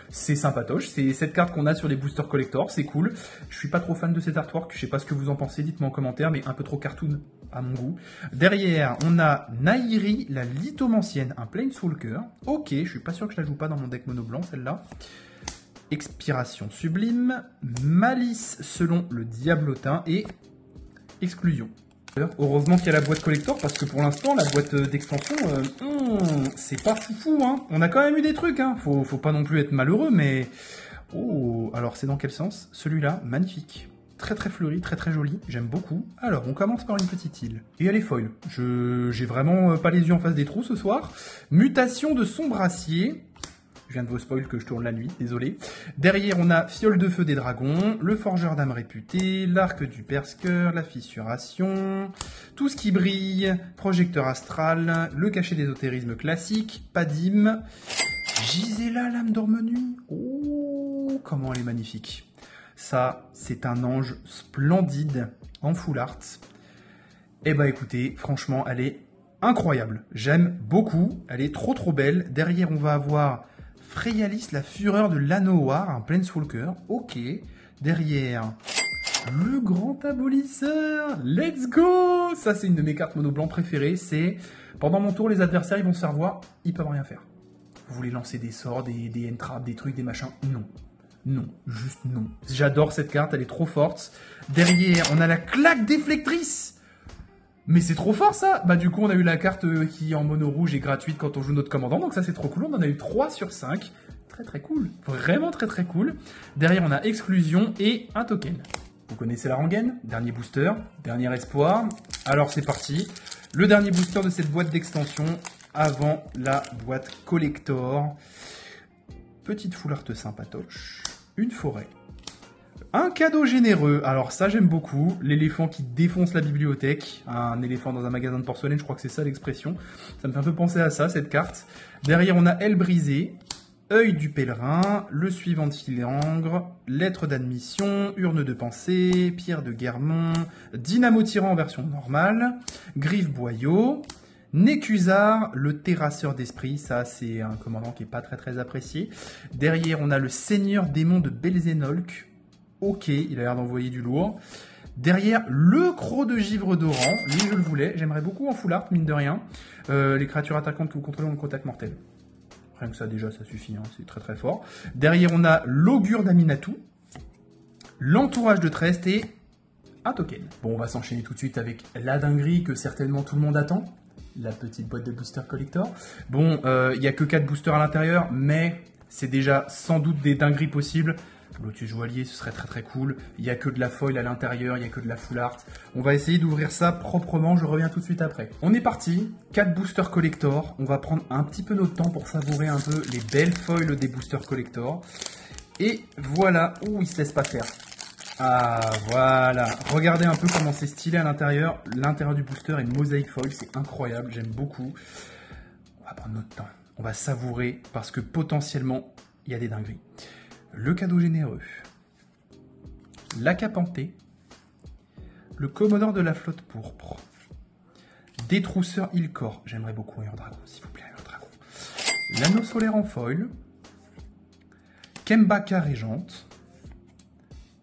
c'est sympatoche. C'est cette carte qu'on a sur les boosters collector, c'est cool. Je suis pas trop fan de cet artwork, je sais pas ce que vous en pensez, dites-moi en commentaire, mais un peu trop cartoon à mon goût. Derrière, on a Nahiri, la lithomancienne, un Planeswalker. Ok, je suis pas sûr que je la joue pas dans mon deck mono blanc, celle-là. Expiration sublime, malice selon le diablotin et exclusion. Heureusement qu'il y a la boîte collector parce que pour l'instant la boîte d'extension c'est pas foufou hein. On a quand même eu des trucs hein. Faut pas non plus être malheureux mais... Oh, alors c'est dans quel sens? Celui-là, magnifique. Très très fleuri, très très joli, j'aime beaucoup. Alors on commence par une petite île. Et elle est foil. J'ai vraiment pas les yeux en face des trous ce soir. Mutation de Sombracier. Je viens de vous spoil que je tourne la nuit, désolé. Derrière, on a Fiole de Feu des Dragons, le Forgeur d'âme réputé, l'Arc du Persker, la Fissuration, tout ce qui brille, Projecteur astral, le Cachet d'ésotérisme classique, Padim, Gisela, l'âme d'Ormenu. Oh, comment elle est magnifique. Ça, c'est un ange splendide en full art. Eh ben écoutez, franchement, elle est incroyable. J'aime beaucoup, elle est trop trop belle. Derrière, on va avoir... Freyalis, la fureur de l'Anoar, un Planeswalker. Ok. Derrière, le grand abolisseur. Let's go! Ça, c'est une de mes cartes mono blanc préférées. C'est, pendant mon tour, les adversaires, ils vont se faire voir. Ils peuvent rien faire. Vous voulez lancer des sorts, des entraps, des trucs, des machins? Non. Non. Juste non. J'adore cette carte. Elle est trop forte. Derrière, on a la claque déflectrice. Mais c'est trop fort ça! Bah du coup on a eu la carte qui en mono rouge est gratuite quand on joue notre commandant, donc ça c'est trop cool, on en a eu 3 sur 5. Très très cool, vraiment très très cool. Derrière on a exclusion et un token. Vous connaissez la rengaine? Dernier booster, dernier espoir. Alors c'est parti, le dernier booster de cette boîte d'extension avant la boîte collector. Petite full art sympatoche, une forêt. Un cadeau généreux, alors ça j'aime beaucoup, l'éléphant qui défonce la bibliothèque, un éléphant dans un magasin de porcelaine, je crois que c'est ça l'expression, ça me fait un peu penser à ça cette carte. Derrière on a Aile brisée, œil du pèlerin, le suivant de Philangre, lettre d'admission, urne de pensée, pierre de Guermont, dynamo tyran en version normale, griffe boyau, Nécusar, le terrasseur d'esprit, ça c'est un commandant qui est pas très très apprécié. Derrière on a le seigneur démon de Belzénolk. Ok, il a l'air d'envoyer du lourd. Derrière, le croc de givre d'Oran. Lui, je le voulais. J'aimerais beaucoup en full art, mine de rien. Les créatures attaquantes que vous contrôlez ont le contact mortel. Rien que ça, déjà, ça suffit. Hein, c'est très très fort. Derrière, on a l'augure d'Aminatou. L'entourage de Trest et un token. Bon, on va s'enchaîner tout de suite avec la dinguerie que certainement tout le monde attend. La petite boîte de booster collector. Bon, il n'y a que 4 boosters à l'intérieur, mais c'est déjà sans doute des dingueries possibles. Lotus Joaillier, ce serait très très cool. Il n'y a que de la foil à l'intérieur, il n'y a que de la full art. On va essayer d'ouvrir ça proprement, je reviens tout de suite après. On est parti, 4 boosters collector. On va prendre un petit peu notre temps pour savourer un peu les belles foils des boosters collector. Et voilà, ouh, il se laisse pas faire. Ah, voilà. Regardez un peu comment c'est stylé à l'intérieur. L'intérieur du booster est mosaïque foil, c'est incroyable, j'aime beaucoup. On va prendre notre temps, on va savourer parce que potentiellement, il y a des dingueries. Le cadeau généreux, l'acapanté, le commodore de la flotte pourpre, détrousseur Ilcor, j'aimerais beaucoup un dragon, s'il vous plaît, un dragon, l'anneau solaire en foil, Kembaka régente,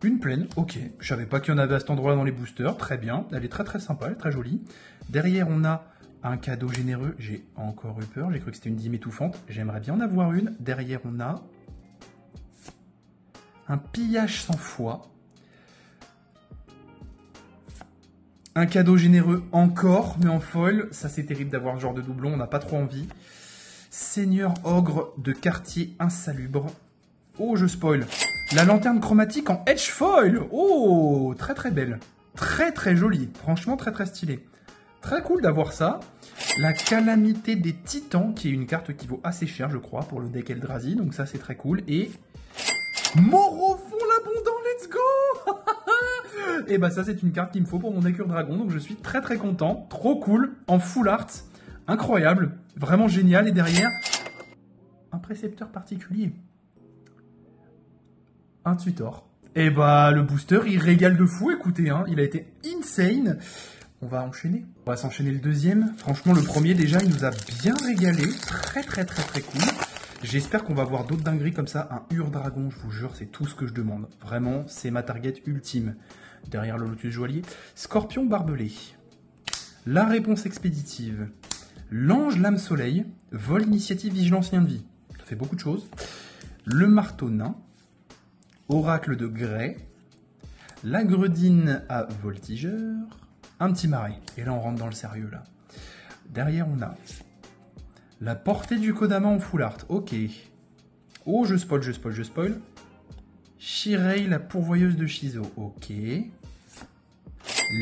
une plaine, ok, je savais pas qu'il y en avait à cet endroit-là dans les boosters, très bien, elle est très très sympa, elle est très jolie. Derrière on a un cadeau généreux, j'ai encore eu peur, j'ai cru que c'était une dîme étouffante, j'aimerais bien en avoir une. Derrière on a un pillage sans foi. Un cadeau généreux encore, mais en foil. Ça, c'est terrible d'avoir ce genre de doublon. On n'a pas trop envie. Seigneur ogre de quartier insalubre. Oh, je spoil. La lanterne chromatique en edge foil. Oh, très très belle. Très très jolie. Franchement, très très stylé. Très cool d'avoir ça. La calamité des titans, qui est une carte qui vaut assez cher, je crois, pour le deck Eldrazi. Donc ça, c'est très cool. Et... Morofon l'abondant, let's go. Et bah ça c'est une carte qu'il me faut pour mon Écure Dragon, donc je suis très très content, trop cool, en full art, incroyable, vraiment génial. Et derrière, un précepteur particulier, un tutor. Et bah le booster il régale de fou, écoutez, hein, il a été insane. on va enchaîner. On va s'enchaîner le deuxième. Franchement, le premier, déjà, il nous a bien régalé. Très cool. J'espère qu'on va voir d'autres dingueries comme ça. Un Ur-Dragon, je vous jure, c'est tout ce que je demande. Vraiment, c'est ma target ultime. Derrière le Lotus Joaillier. Scorpion Barbelé. La réponse expéditive. L'Ange Lame Soleil. Vol Initiative Vigilance Lien de Vie. Ça fait beaucoup de choses. Le Marteau Nain. Oracle de Grès. La Gredine à Voltigeur. Un petit marais. Et là, on rentre dans le sérieux, là. Derrière, on a la Portée du Kodama en full art. Ok. Oh, je spoil. Shirei, la pourvoyeuse de Shizo. Ok.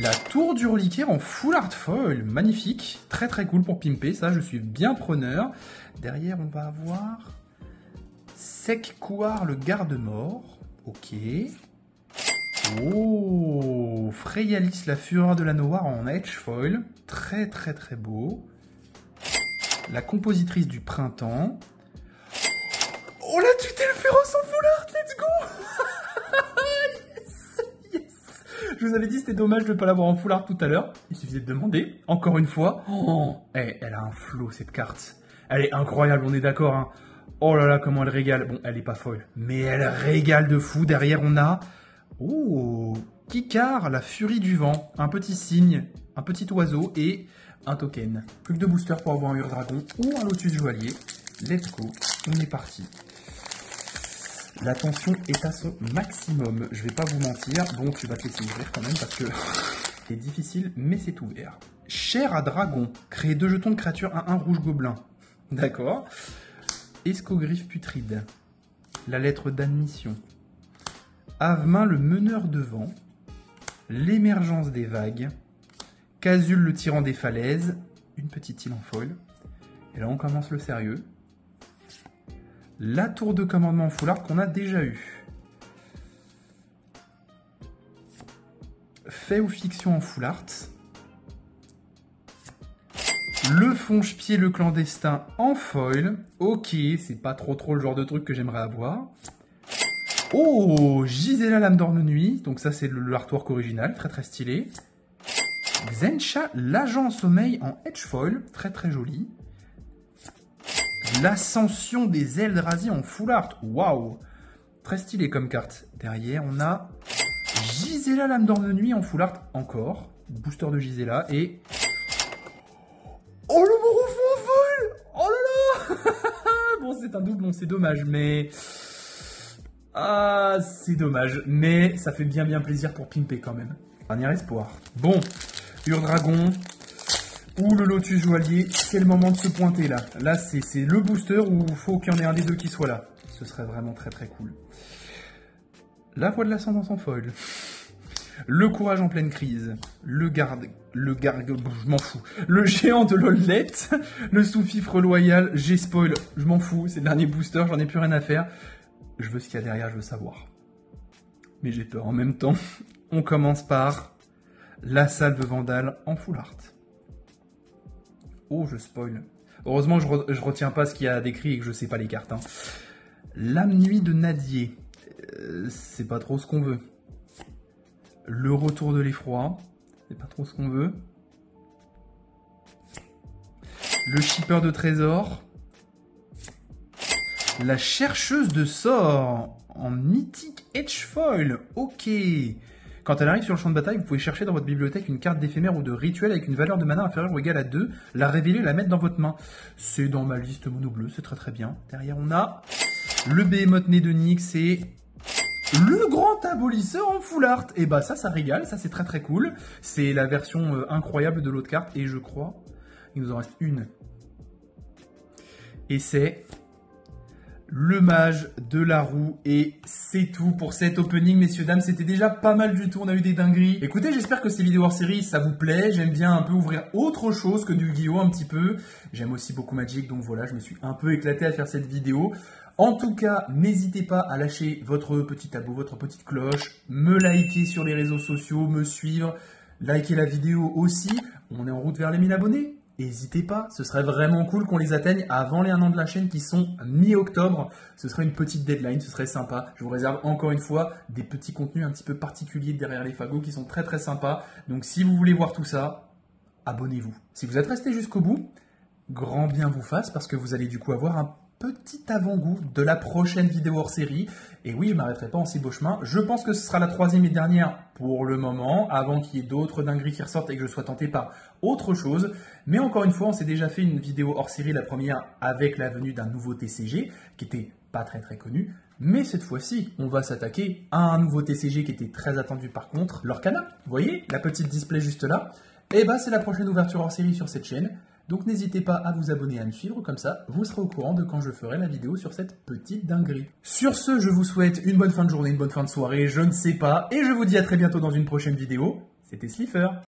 La Tour du Reliquaire en full art foil. Magnifique. Très cool pour pimper. Ça, je suis bien preneur. Derrière, on va avoir Sek-Kuar, le garde-mort. Ok. Oh, Freyalis, la fureur de la Noire en edge foil. Très beau. La compositrice du printemps. Oh, la tutelle féroce en full art, let's go. Yes. Je vous avais dit c'était dommage de ne pas l'avoir en full art tout à l'heure. Il suffisait de demander, encore une fois. Oh, elle a un flow cette carte. Elle est incroyable, on est d'accord, hein. Oh là là, comment elle régale. Bon, elle est pas folle, mais elle régale de fou. Derrière, on a... Oh, Kikar, la furie du vent. Un petit cygne, un petit oiseau et un token. Plus que 2 boosters pour avoir un Ur-Dragon ou un Lotus Joaillier. Let's go, on est parti. La tension est à son maximum. Je vais pas vous mentir. Bon, tu vas te laisser ouvrir quand même parce que c'est difficile, mais c'est ouvert. Chair à dragon. Créer 2 jetons de créature à 1 rouge gobelin. D'accord. Escogriffe putride. La lettre d'admission. Avemin, le meneur de vent. L'émergence des vagues. Cazul, le tyran des falaises. Une petite île en foil. Et là, on commence le sérieux. La tour de commandement en full art qu'on a déjà eu. Fait ou fiction en full art. Le fonge-pied, le clandestin en foil. Ok, c'est pas trop le genre de truc que j'aimerais avoir. Oh, Gisela, l'âme d'or de nuit. Donc ça, c'est l'artwork original, très stylé. Xencha, l'agent en sommeil en edge foil, très joli. L'ascension des Eldrazi en full art. Waouh, très stylé comme carte. Derrière, on a Gisela, l'âme d'or de nuit en full art encore. Booster de Gisela et... Oh, le Morofo en foil. Oh là là. Bon, c'est un doublon, c'est dommage, mais... Ah, c'est dommage, mais ça fait bien plaisir pour pimper quand même. Dernier espoir. Bon, Ur-Dragon ou le Lotus Joaillier, c'est le moment de se pointer là. Là, c'est le booster où il faut qu'il y en ait un des deux qui soit là. Ce serait vraiment très cool. La voix de l'ascendance en foil. Le courage en pleine crise. Le garde, je m'en fous. Le géant de l'Ollette. Le sous-fifre loyal. J'ai spoil, je m'en fous. C'est le dernier booster, j'en ai plus rien à faire. Je veux ce qu'il y a derrière, je veux savoir. Mais j'ai peur en même temps. On commence par la salve vandale en full art. Oh, je spoil. Heureusement, je retiens pas ce qu'il y a décrit et que je sais pas les cartes. Hein. L'âme nuit de Nadier. C'est pas trop ce qu'on veut. Le retour de l'effroi. C'est pas trop ce qu'on veut. Le shipper de trésors. La chercheuse de sorts en mythique edge foil. Ok. Quand elle arrive sur le champ de bataille, vous pouvez chercher dans votre bibliothèque une carte d'éphémère ou de rituel avec une valeur de mana inférieure ou égale à 2, la révéler et la mettre dans votre main. C'est dans ma liste mono bleu, c'est très bien. Derrière, on a le Behemoth né de Nyx et le grand abolisseur en full art. Et bah ça régale, ça c'est très cool. C'est la version incroyable de l'autre carte et je crois, il nous en reste une. Et c'est... le mage de la roue et c'est tout pour cet opening, messieurs dames, c'était déjà pas mal du tout, on a eu des dingueries. Écoutez, j'espère que ces vidéos hors série ça vous plaît, j'aime bien un peu ouvrir autre chose que du Yu-Gi-Oh un petit peu, j'aime aussi beaucoup Magic, donc voilà, je me suis un peu éclaté à faire cette vidéo. En tout cas, n'hésitez pas à lâcher votre petit abo, votre petite cloche, me liker sur les réseaux sociaux, me suivre, liker la vidéo aussi, on est en route vers les 1000 abonnés. N'hésitez pas, ce serait vraiment cool qu'on les atteigne avant les 1 an de la chaîne qui sont mi-octobre. Ce serait une petite deadline, ce serait sympa. Je vous réserve encore une fois des petits contenus un petit peu particuliers derrière les fagots qui sont très sympas. Donc si vous voulez voir tout ça, abonnez-vous. Si vous êtes resté jusqu'au bout, grand bien vous fasse parce que vous allez du coup avoir un petit avant-goût de la prochaine vidéo hors série. Et oui, je ne m'arrêterai pas en si beau chemin. Je pense que ce sera la troisième et dernière pour le moment, avant qu'il y ait d'autres dingueries qui ressortent et que je sois tenté par autre chose. Mais encore une fois, on s'est déjà fait une vidéo hors série, la première avec la venue d'un nouveau TCG, qui était pas très connu. Mais cette fois-ci, on va s'attaquer à un nouveau TCG qui était très attendu par contre, Lorcana. Vous voyez, la petite display juste là. Et bah c'est la prochaine ouverture hors série sur cette chaîne. Donc n'hésitez pas à vous abonner et à me suivre, comme ça vous serez au courant de quand je ferai la vidéo sur cette petite dinguerie. Sur ce, je vous souhaite une bonne fin de journée, une bonne fin de soirée, je ne sais pas, et je vous dis à très bientôt dans une prochaine vidéo. C'était Slifer.